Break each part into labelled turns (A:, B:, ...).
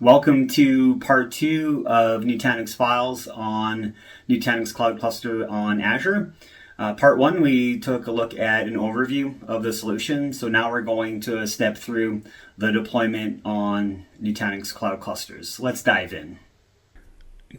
A: Welcome to part 2 of Nutanix Files on Nutanix Cloud Cluster on Azure. Part 1, we took a look at an overview of the solution. So now we're going to step through the deployment on Nutanix Cloud Clusters. Let's dive in.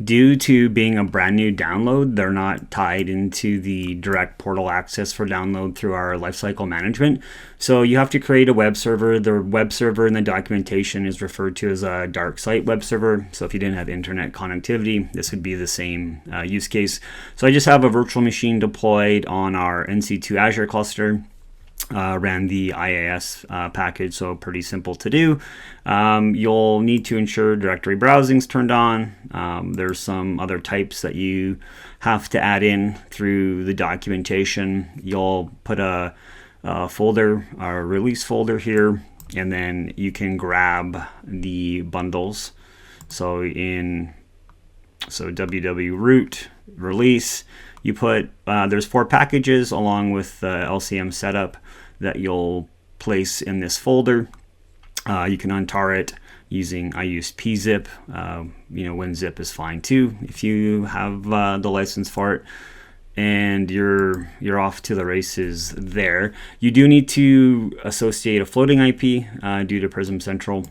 A: Due to being a brand new download, they're not tied into the direct portal access for download through our lifecycle management. So you have to create a web server. The web server in the documentation is referred to as a dark site web server. So if you didn't have internet connectivity, this would be the same use case. So I just have a virtual machine deployed on our NC2 Azure cluster. Ran the IIS package, so pretty simple to do. You'll need to ensure directory browsing is turned on. There's some other types that you have to add in through the documentation. You'll put a folder, a release folder here, and then you can grab the bundles. So www root release, you put there's 4 packages along with the LCM setup that you'll place in this folder. You can untar it using, I used pzip. WinZip is fine too if you have the license for it, and you're off to the races there. You do need to associate a floating IP due to Prism Central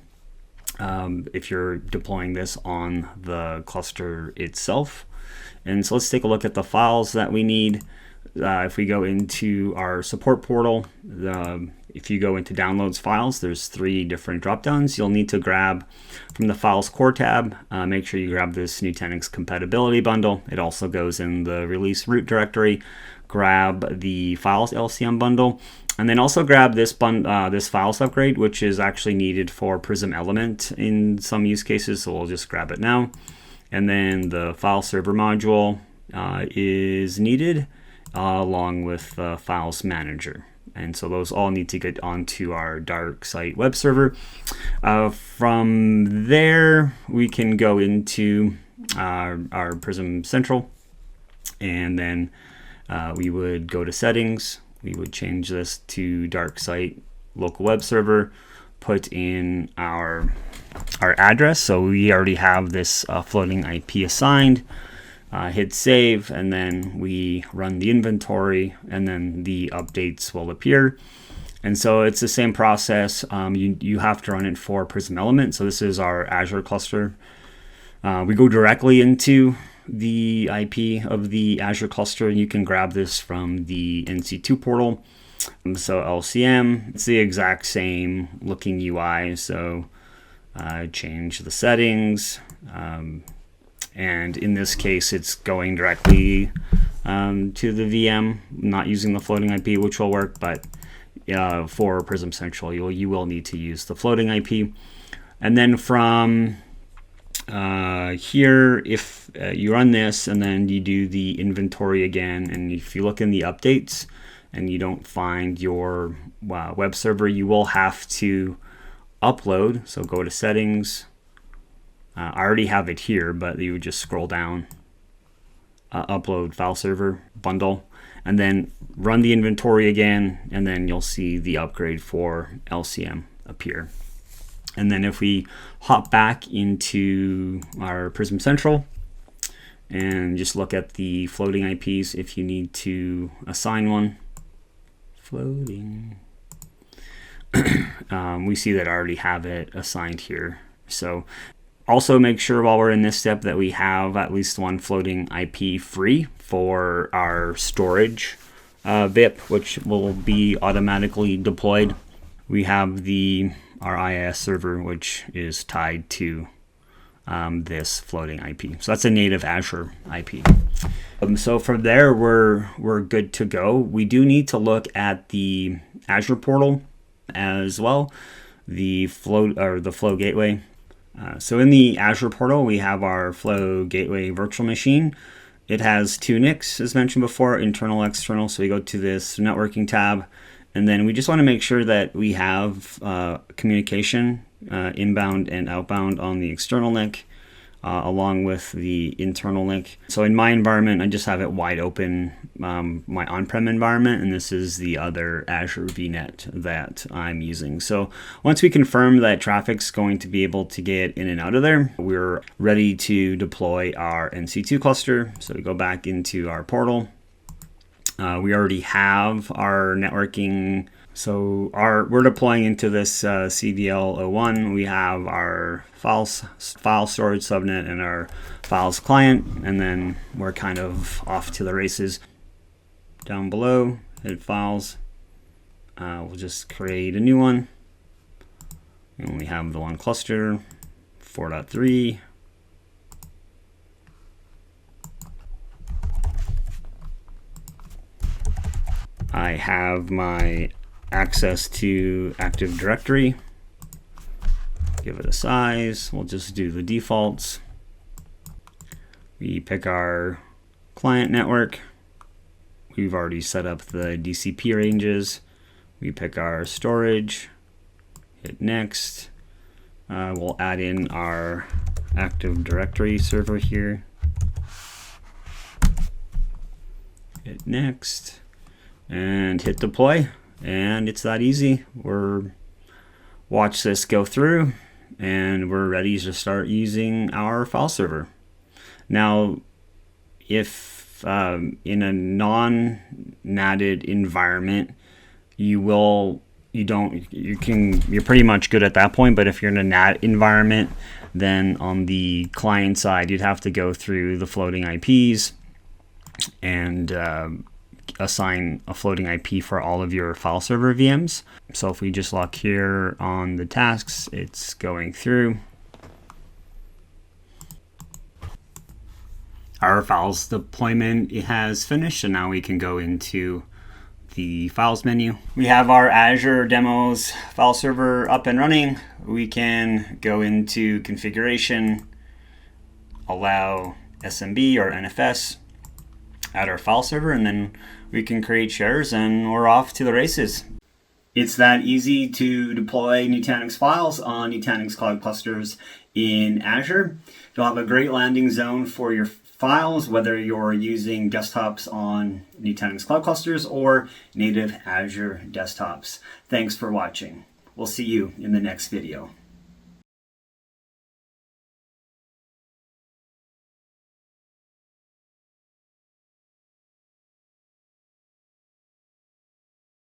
A: if you're deploying this on the cluster itself. And so let's take a look at the files that we need. If we go into our support portal, if you go into downloads files, there's 3 different drop-downs. You'll need to grab from the files core tab, make sure you grab this Nutanix compatibility bundle. It also goes in the release root directory. Grab the files LCM bundle, and then also grab this files upgrade, which is actually needed for Prism Element in some use cases. So we'll just grab it now. And then the file server module is needed along with the files manager. And so those all need to get onto our dark site web server. From there, we can go into our Prism Central, and then we would go to settings. We would change this to dark site local web server, put in our address. So we already have this floating IP assigned. Hit save, and then we run the inventory, and then the updates will appear. And so it's the same process. You have to run it for Prism Element. So this is our Azure cluster. We go directly into the IP of the Azure cluster, and you can grab this from the NC2 portal. So LCM, it's the exact same looking UI. So change the settings. And in this case, it's going directly to the VM, not using the floating IP, which will work. But for Prism Central, you will need to use the floating IP. And then from here, if you run this and then you do the inventory again, and if you look in the updates and you don't find your web server, you will have to upload. So go to settings. I already have it here, but you would just scroll down, upload file server bundle, and then run the inventory again, and then you'll see the upgrade for LCM appear. And then if we hop back into our Prism Central and just look at the floating IPs, if you need to assign one, floating, we see that I already have it assigned here. So also make sure while we're in this step that we have at least one floating IP free for our storage VIP, which will be automatically deployed. We have our IIS server, which is tied to this floating IP. So that's a native Azure IP. So from there, we're good to go. We do need to look at the Azure portal as well, the flow gateway. So in the Azure portal, we have our Flow Gateway virtual machine. It has 2 NICs, as mentioned before, internal, external. So we go to this networking tab, and then we just want to make sure that we have communication inbound and outbound on the external NIC. along with the internal link. So in my environment, I just have it wide open, my on-prem environment, and this is the other Azure VNet that I'm using. So once we confirm that traffic's going to be able to get in and out of there, we're ready to deploy our NC2 cluster. So we go back into our portal. We already have our networking. So we're deploying into this CDL01. We have our file storage subnet and our files client, and then we're kind of off to the races. Down below, hit files. We'll just create a new one. We only have the one cluster, 4.3. I have my access to Active Directory. Give it a size. We'll just do the defaults. We pick our client network. We've already set up the DCP ranges. We pick our storage. Hit next. We'll add in our Active Directory server here. Hit next and hit deploy. And it's that easy. Watch this go through, and we're ready to start using our file server. Now, if in a non-NATed environment, you're pretty much good at that point. But if you're in a NAT environment, then on the client side, you'd have to go through the floating IPs and assign a floating IP for all of your file server VMs. So if we just look here on the tasks, it's going through. Our files deployment has finished, and now we can go into the files menu. We have our Azure demos file server up and running. We can go into configuration, allow SMB or NFS, add our file server, and then we can create shares, and we're off to the races. It's that easy to deploy Nutanix Files on Nutanix Cloud Clusters in Azure. You'll have a great landing zone for your files, whether you're using desktops on Nutanix Cloud Clusters or native Azure desktops. Thanks for watching. We'll see you in the next video.